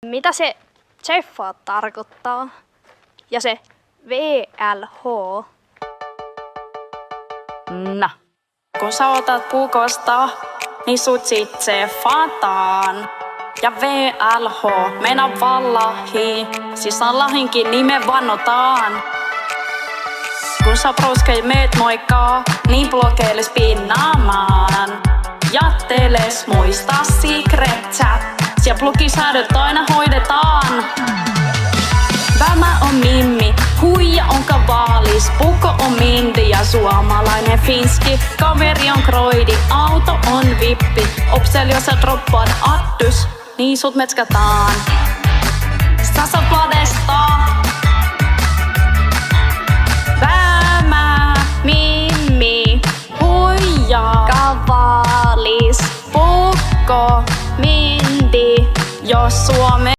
Mitä se Jeffa tarkoittaa? Ja se VLH? No, kun sä otat puukosta, niin sut sit Jeffataan. Ja VLH, meinaa vallahi, siis Allahinkin nime vannotaan. Kun sä broskei meet moikkaa, niin blokeiles pinnaamaan. Ja teles muista secret chat, siellä blogisäädöt aina hoidetaan. Vämä on Mimmi, huija on kavaalis, Puko on Mindi ja suomalainen finski. Kaveri on kroidi, auto on vippi, Opsel jos sä droppaat addys, niin sut metskataan. Sä saat ladesta. Vämä, Mimmi, huija, kavaalis, Pukko, Mindi, jos Suomi